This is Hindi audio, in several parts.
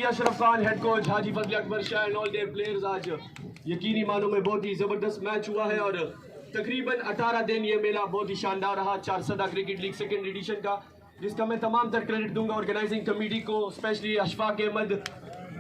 Ashraf Khan head coach, Haji Fazal Akbar Shah and all their players. आज यकीनी मानों में बहुत ही ज़बरदस्त मैच हुआ है और तकरीबन 18 दिन ये मेला बहुत ही शानदार रहा। Charsadda cricket league second edition का, जिसका मैं तमाम तर क्रेडिट दूंगा ऑर्गेनाइजिंग कमेटी को, स्पेशली अशफाक अहमद।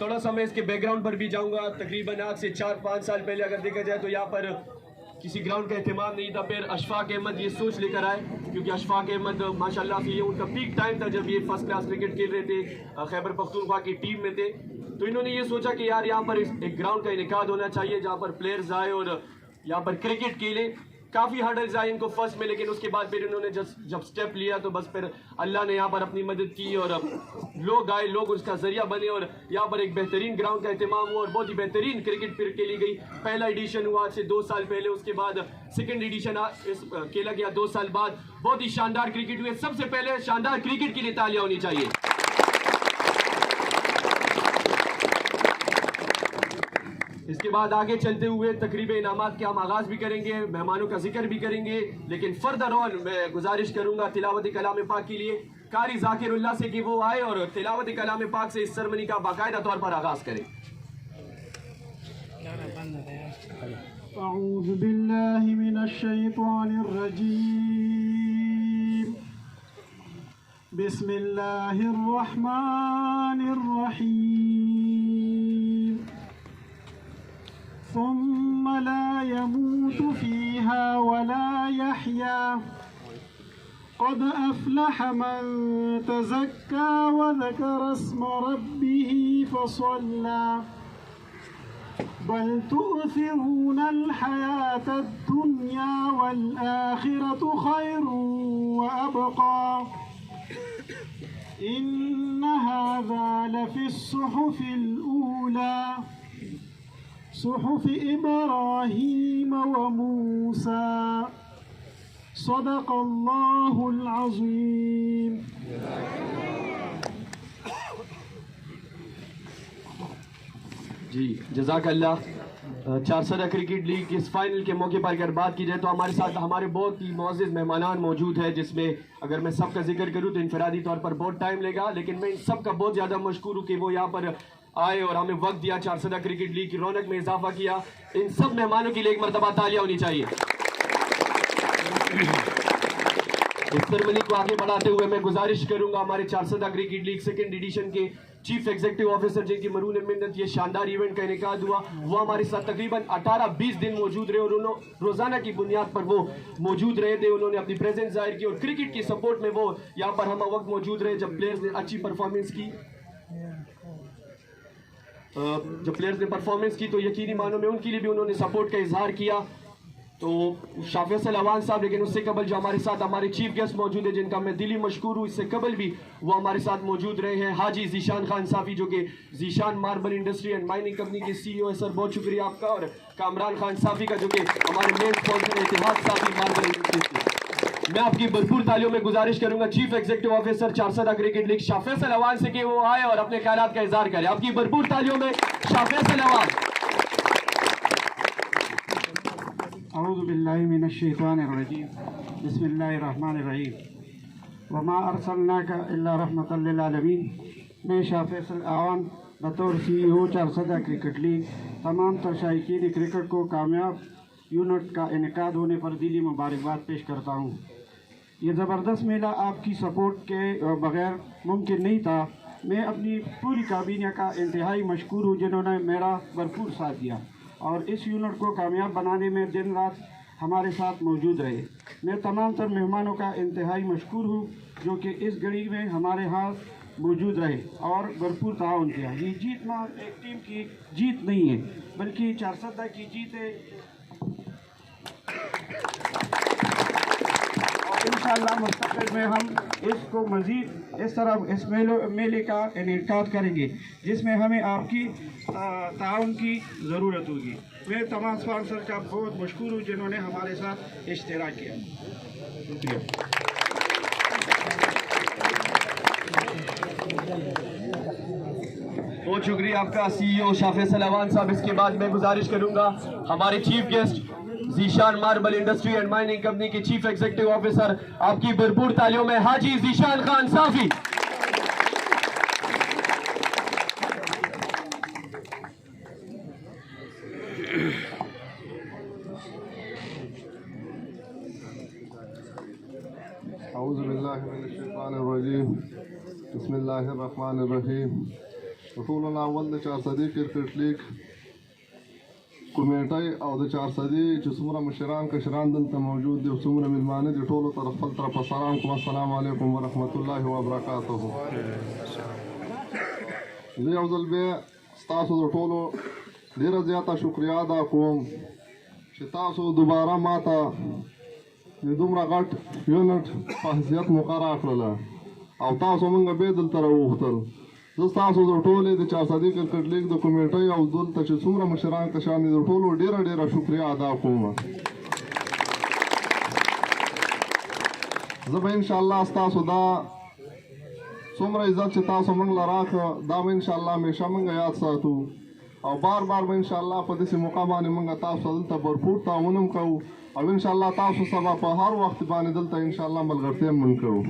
थोड़ा सा मैं इसके बैकग्राउंड पर भी जाऊंगा। तकरीबन आज से 4-5 साल पहले अगर देखा जाए तो यहाँ पर किसी ग्राउंड का अहतमाम नहीं था। फिर अशफाक अहमद ये सोच लेकर आए, क्योंकि अशफाक अहमद माशाल्लाह से ये उनका पीक टाइम था जब ये फर्स्ट क्लास क्रिकेट खेल रहे थे, खैबर पख्तूनख्वा की टीम में थे। तो इन्होंने ये सोचा कि यार यहाँ पर एक ग्राउंड का इनेकाद होना चाहिए जहाँ पर प्लेयर्स आए और यहाँ पर क्रिकेट खेले। काफ़ी हर्डल्स आए इनको फर्स्ट में, लेकिन उसके बाद फिर इन्होंने जब स्टेप लिया तो बस फिर अल्लाह ने यहाँ पर अपनी मदद की और लोग आए, लोग उसका जरिया बने और यहाँ पर एक बेहतरीन ग्राउंड का एहतमाम हुआ और बहुत ही बेहतरीन क्रिकेट फिर खेली गई। पहला एडिशन हुआ आज से 2 साल पहले, उसके बाद सेकेंड एडिशन खेला गया 2 साल बाद। बहुत ही शानदार क्रिकेट हुए। सबसे पहले शानदार क्रिकेट के लिए तालियां होनी चाहिए। इसके बाद आगे चलते हुए तकरीब इनामात के हम आगाज भी करेंगे, मेहमानों का जिक्र भी करेंगे, लेकिन फर्दर ऑन मैं गुजारिश करूंगा तिलावत कलाम पाक के लिए कारी जाकिरुल्लाह से कि वो आए और तिलावत कलाम पाक से इस सरमनी का बाकायदा तौर पर आगाज करें। अऊज़ु बिल्लाहि मिनश शैतानिर रजीम, बिस्मिल्लाहिर रहमानिर रहीम। सुम्मा ला यमूतु फीहा वला यहया, क़द अफ़लह मन तज़क्का व ज़करा अस्म रब्बिही फ़सल्ला, बल तु'थिरूनल हयातद दुन्या वल आखिरतु खैरुन व अबक़ा, इन्न हाज़ा लफ़िस सुहुफ़िल ऊला, सुहुफ़ इब्राहीम व मूसा, सदक़ल्लाहुल अज़ीम। जी जज़ाकल्लाह। चारसदा क्रिकेट लीग के इस फाइनल के मौके पर अगर बात की जाए तो हमारे साथ हमारे बहुत ही मुअज़्ज़िज़ मेहमान मौजूद है, जिसमें अगर मैं सबका जिक्र करूँ तो इनफरादी तौर पर बहुत टाइम लेगा, लेकिन मैं इन सबका बहुत ज़्यादा मशकूर हूँ कि वो यहाँ पर आए और हमें वक्त दिया, चारसदा क्रिकेट लीग की रौनक में इजाफा किया। इन सब मेहमानों के लिए एक मरतबा तालियां होनी चाहिए। इस सेरेमनी को आगे बढ़ाते हुए मैं गुजारिश करूंगा हमारे Charsadda cricket league second edition के चीफ एग्जीक्यूटिव ऑफिसर जिनकी मरून मिन्नत ये शानदार इवेंट का इनेकाद हुआ, वो हमारे साथ तकरीबन 18-20 दिन मौजूद रहे और उन्होंने रोजाना की बुनियाद पर वो मौजूद रहे थे। उन्होंने अपनी प्रेजेंस जाहिर की और क्रिकेट की सपोर्ट में वो यहाँ पर हम वक्त मौजूद रहे जब प्लेयर्स ने अच्छी परफॉर्मेंस की। जब प्लेयर्स ने परफॉर्मेंस की तो यकीनी मानों में उनके लिए भी उन्होंने सपोर्ट का इजहार किया। तो शाह फैसल अवान साहब, लेकिन उससे कबल जो हमारे साथ हमारे चीफ गेस्ट मौजूद है जिनका मैं दिली मशकूर हूँ, इससे कबल भी वो हमारे साथ मौजूद रहे हैं, हाजी ज़ीशान खान साफ़ी जो कि Zeeshan marble industry and mining company के CEO है। सर बहुत शुक्रिया आपका। और कामरान खान साफ़ी का जो कि हमारे मेन स्पॉन्सर है इतिहाद साफ़ी मार्बल इंडस्ट्री से। मैं आपकी भरपूर तालियों में गुजारिश करूंगा chief executive officer Charsadda cricket league Shah Faisal Awan से कि वो आए और अपने ख्यालात का इजहार करें। आपकी भरपूर तालियों में शाह फैसल अवान। अऊज़ु बिल्लाहि मिनश शैतानिर रजीम, बिस्मिल्लाहिर रहमानिर रहीम। वमा अरसलनाका इल्ला रहमतल लिल आलमीन। मैं शाह फैसल अवान बतौर CEO चारसदा क्रिकेट लीग तमाम तर शायकीन क्रिकेट को कामयाब यूनिट का इनेकाद होने पर दिली मुबारकबाद पेश करता हूँ। ये ज़बरदस्त मेला आपकी सपोर्ट के बग़ैर मुमकिन नहीं था। मैं अपनी पूरी काबीना का इंतहाई मशकूर हूँ जिन्होंने मेरा भरपूर साथ दिया और इस यूनिट को कामयाब बनाने में दिन रात हमारे साथ मौजूद रहे। मैं तमाम तर मेहमानों का इंतहाई मशकूर हूँ जो कि इस घड़ी में हमारे यहाँ मौजूद रहे और भरपूर ताउन किया। ये जीत ना एक टीम की जीत नहीं है बल्कि चारसदा की जीत है और इंशाअल्लाह मुस्तक़बिल में हम इसको मज़ीद इस तरह इस मेले का इनेकाद करेंगे जिसमें हमें आपकी ताउन की ज़रूरत होगी। मैं तमाम स्पॉन्सर का बहुत मशकूर हूँ जिन्होंने हमारे साथ इश्तिराक किया। शुक्रिया। बहुत शुक्रिया आपका CEO शाह फैसल अवान साहब। इसके बाद मैं गुजारिश करूंगा हमारे chief guest Zeeshan marble industry and mining company के चीफ एग्जीक्यूटिव ऑफिसर, आपकी भरपूर तालियों में हाजी ज़ीशान खान साफ़ी। औज़ुबिल्लाहिमिनश्शैतानिर्रजीम बिस्मिल्लाहिर्रहमानिर्रहीम रसूलुल्लाह अव्वल 400 क्रिकेट लीग कमेटी और 400 जुस्मरा मुशरान कशरान दलता मौजूद दे सुमरा मिलमाने दे टोलो तरफ सलाम को अस्सलाम वालेकुम व रहमतुल्लाहि व बरकातहू जी अफजल बे स्तासु दे टोलो ढेर ज़्यादा शुक्रिया अदा कोम कि तासु दोबारा माता दुमरा गट यूनिट पहसियत मुकर्रर कला और तासु मंग बेदल तरह उखतल तासु दे टोले दे 400 क्रिकेट लीग दे कमेटी और दल तच सुमरा मुशरान कशान दे टोलो ढेर शुक्रिया अदा कोम जब इंशाअल्लाह तासु दा सुमरा इज्जत से तासु मंग लराख दा इंशाअल्लाह हमेशा मंग याद सातू और बार बार में इंशाअल्लाह पति से मौका बाने मंगा तासु दलता भरपूर ताउनम कहू और इंशाअल्लाह तासु सबा पर हर वक्त बाने दलता इंशाअल्लाह मलगरते मन कहू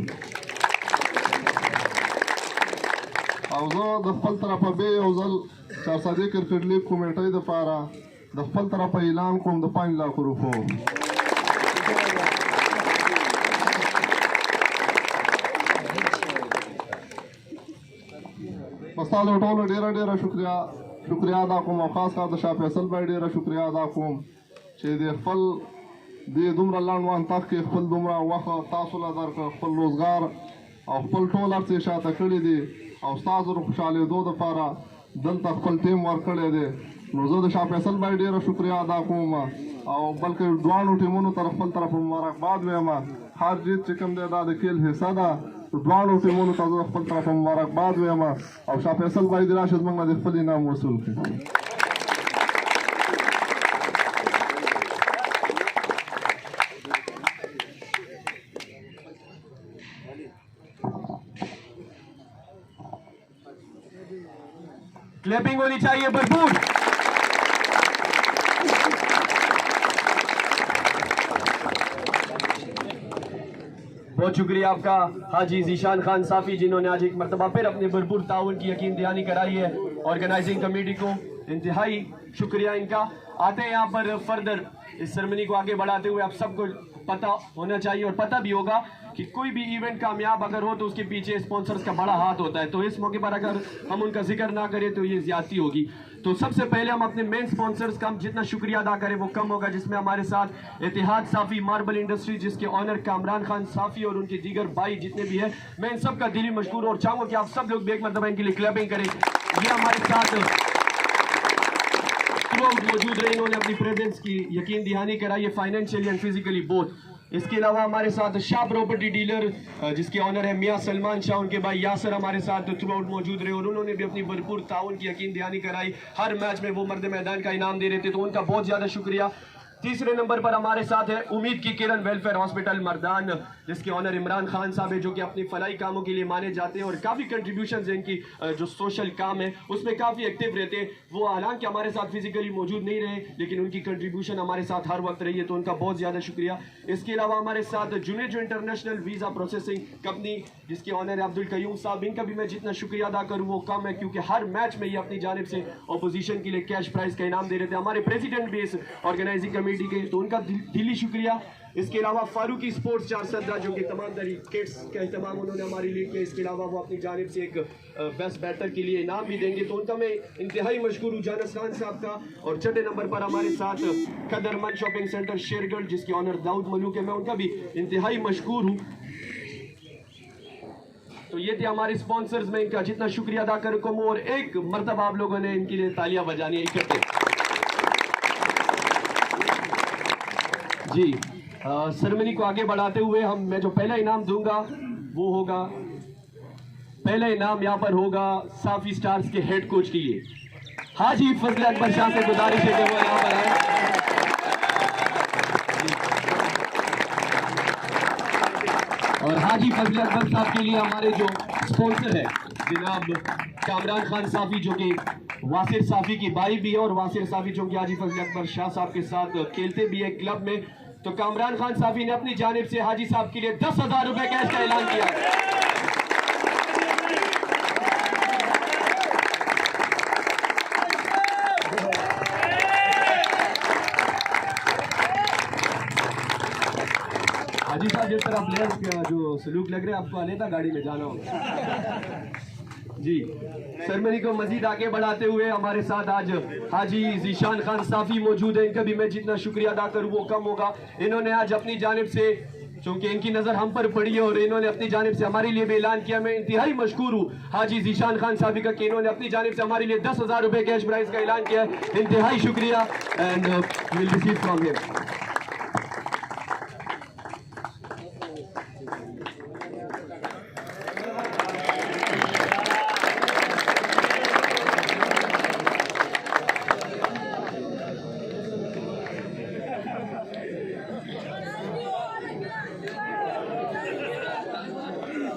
और जो दफल तरफ बे औजल 400 क्रिकेट लीग कमेटी द पारा दफल तरफ ऐलान कोम द 5 लाख रुपए बस्ता दो टोलो ढेर शुक्रिया अदा कोम और खास कर शाह फैसल भाई ढेर शुक्रिया अदा कोम छे दे फल दे दुमरा लानवान तक के फल दुमरा वख तासुला दर का फल रोजगार और फल टोलर से शाता कड़ी दे और उस्ताद खुशाले दो दफारा दल तक फल टीम वर्क करे दे नोजो शाह फैसल भाई ढेर शुक्रिया अदा कोम और बल्कि दुआनो टीमों तरफ मुबारकबाद में हम हार जीत चिकम दे दा खेल हिस्सा दा दुआनो टीमों तरफ मुबारकबाद में हम और शाह फैसल भाई दिराशद मंगला दे फल इनाम वसूल के क्लैपिंग होनी चाहिए भरपूर। बहुत शुक्रिया आपका हाजी जीशान खान साफी जिन्होंने आज एक मरतबा फिर अपने भरपूर ताउन की यकीन दहानी कराई है ऑर्गेनाइजिंग कमेटी को इंतहाई शुक्रिया इनका। आते हैं यहाँ पर फर्दर इस सेरेमनी को आगे बढ़ाते हुए आप सबको पता होना चाहिए और पता भी होगा कि कोई भी इवेंट कामयाब अगर हो तो उसके पीछे स्पॉन्सर्स का बड़ा हाथ होता है। तो इस मौके पर अगर हम उनका जिक्र ना करें तो ये ज्यादती होगी। तो सबसे पहले हम अपने मेन स्पॉन्सर्स का जितना शुक्रिया अदा करें वो कम होगा, जिसमें हमारे साथ इतिहाद साफी मार्बल इंडस्ट्री जिसके ऑनर कामरान खान साफी और उनके दीगर भाई जितने भी है, मैं इन सब का दिली मशकूर और चाहूँगा कि आप सब लोग भी एक मरतबा इनके लिए क्लैपिंग करें। ये हमारे साथ मौजूद रहे, इन्होंने अपनी प्रेजेंस की यकीन दहानी कराई है फाइनेंशियली एंड फिजिकली बोथ। इसके अलावा हमारे साथ शाह प्रॉपर्टी डीलर जिसके ऑनर है मियां सलमान शाह, उनके भाई यासर हमारे साथ थ्रू आउट मौजूद रहे और उन्होंने भी अपनी भरपूर ताउन की यकीन दहानी कराई। हर मैच में वो मर्द मैदान का इनाम दे रहे थे, तो उनका बहुत ज़्यादा शुक्रिया। तीसरे नंबर पर हमारे साथ है उम्मीद की किरण वेलफेयर हॉस्पिटल मर्दान जिसके ऑनर इमरान खान साहब है, जो कि अपनी फलाई कामों के लिए माने जाते हैं और काफ़ी कंट्रीब्यूशंस हैं इनकी जो सोशल काम है उसमें काफ़ी एक्टिव रहते हैं। वो हालांकि हमारे साथ फिजिकली मौजूद नहीं रहे लेकिन उनकी कंट्रीब्यूशन हमारे साथ हर वक्त रही है, तो उनका बहुत ज़्यादा शुक्रिया। इसके अलावा हमारे साथ Junejo international visa processing company जिसके ऑनर है अब्दुल कयूम साहब, इनका भी मैं जितना शुक्रिया अदा करूँ वो कम है, क्योंकि हर मैच में ये अपनी जानिब से अपोजिशन के लिए कैश प्राइज का इनाम दे रहे थे। हमारे प्रेसिडेंट भी इस ऑर्गेनाइजिंग कमेटी के, तो उनका दिली शुक्रिया। इसके अलावा फारूकी स्पोर्ट्स 4 जो कि तमाम तरी किट्स का अहतमाम उन्होंने हमारे लिए किया। इसके अलावा वो अपनी जानिब से एक बेस्ट बैटर के लिए इनाम भी देंगे, तो उनका मैं इंतहाई मशहूर हूँ जानस खान साहब का। और छठे नंबर पर हमारे साथ कदरमंद शॉपिंग सेंटर शेरगढ़ जिसके ऑनर दाऊद मलूक है, मैं उनका भी इंतहाई मशहूर हूँ। तो ये थे हमारे स्पॉन्सर्स, में इनका जितना शुक्रिया अदा करूँ और एक मरतबा आप लोगों ने इनके लिए तालियां बजानी है इकट्ठे जी। सेरेमनी को आगे बढ़ाते हुए मैं जो पहला इनाम दूंगा वो होगा, पहला इनाम यहाँ पर होगा साफी स्टार्स के हेड कोच के लिए। हाजी फजल अकबर शाह से गुजारिश है कि वो यहाँ पर आए। और हाजी फजल अकबर साहब के लिए हमारे जो स्पॉन्सर है जनाब कामरान खान साफी, जो कि वासिर साफी की भाई भी है और वासिर साफी जो कि हाजी फजल अकबर शाह साहब के साथ खेलते भी है क्लब में। तो कामरान खान साफी ने अपनी जानिब से हाजी साहब के लिए 10,000 रुपए कैश का ऐलान किया है। लगा प्लेयर्स का जो सलूक लग रहे हैं, आपको अन्यथा गाड़ी में जाना होगा जी। सेरेमनी को मजीद आगे बढ़ाते हुए हमारे साथ आज हाजी जीशान खान साफी मौजूद है। इनका भी मैं जितना शुक्रिया अदा करूँ वो कम होगा। इन्होंने आज अपनी जानिब से, चूंकि इनकी नज़र हम पर पड़ी है और इन्होंने अपनी जानिब से हमारे लिए भी ऐलान किया, मैं इंतहाई मशकूर हूँ हाजी जीशान खान साफी का कि इन्होंने अपनी जानिब से हमारे लिए 10,000 रुपये कैश प्राइज का ऐलान किया है। इंतहाई शुक्रिया and will receive from him.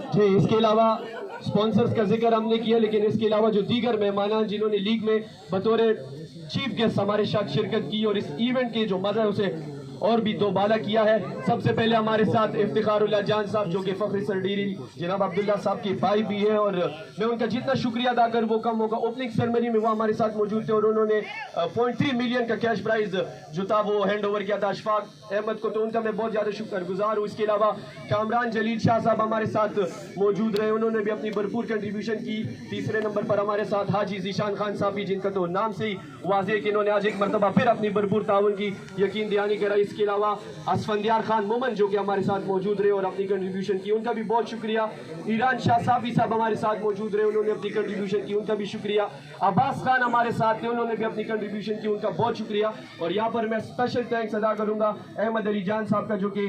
जी, इसके अलावा स्पॉन्सर्स का जिक्र हमने किया, लेकिन इसके अलावा जो दीगर मेहमान जिन्होंने लीग में बतौर चीफ गेस्ट हमारे साथ शिरकत की और इस इवेंट के जो मजा है उसे और भी दोबाला किया है। सबसे पहले हमारे साथ इफ्तिखारुल्लाह जान साहब जो कि फखरी सरडीरी जनाब अब्दुल्ला साहब के भाई भी हैं और मैं उनका जितना शुक्रिया अदा कर वो कम होगा। ओपनिंग सेरेमनी में वो हमारे साथ मौजूद थे और उन्होंने 0.3 मिलियन का कैश प्राइज जो था वो हैंड ओवर किया था अशफाक अहमद को, तो उनका मैं बहुत ज़्यादा शुक्रगुजार हूँ। इसके अलावा कामरान जलील शाह साहब हमारे साथ मौजूद रहे, उन्होंने भी अपनी भरपूर कंट्रीब्यूशन की। तीसरे नंबर पर हमारे साथ हाजी जीशान खान साहब, जिनका तो नाम से ही वाज़ेह कि इन्होंने आज एक मरतबा फिर अपनी भरपूर ताउन की यकीन दहानी करा। इसके अलावा असफंदियार खान मोमन जो कि हमारे साथ मौजूद रहे और अपनी कंट्रीब्यूशन की, उनका भी बहुत शुक्रिया। ईरान शाह साफी साहब हमारे साथ मौजूद रहे, उन्होंने अपनी कंट्रीब्यूशन की, उनका भी शुक्रिया। अब्बास खान हमारे साथ थे, उन्होंने भी अपनी कंट्रीब्यूशन की, उनका बहुत शुक्रिया। और यहाँ पर मैं स्पेशल थैंक्स अदा करूंगा अहमद अली जान साहब का जो कि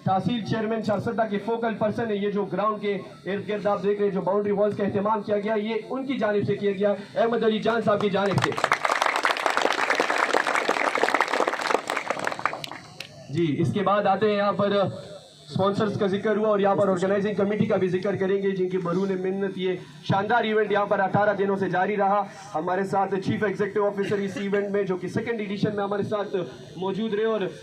तहसील चेयरमैन चारसदा के फोकल पर्सन है। ये जो ग्राउंड के इर्द गिर्द आप देख रहे हैं जो बाउंड्री वॉल्स का एहतमाम किया गया, ये उनकी जानिब से किया गया, अहमद अली जान साहब की जानिब से जी। इसके बाद आते हैं यहाँ पर स्पॉन्सर्स का जिक्र हुआ और यहाँ पर ऑर्गेनाइजिंग कमेटी का भी जिक्र करेंगे जिनकी बरून मिन्नत ये शानदार इवेंट यहाँ पर 18 दिनों से जारी रहा। हमारे साथ चीफ एग्जीक्यूटिव ऑफिसर इस इवेंट में जो कि 2nd एडिशन में हमारे साथ मौजूद रहे और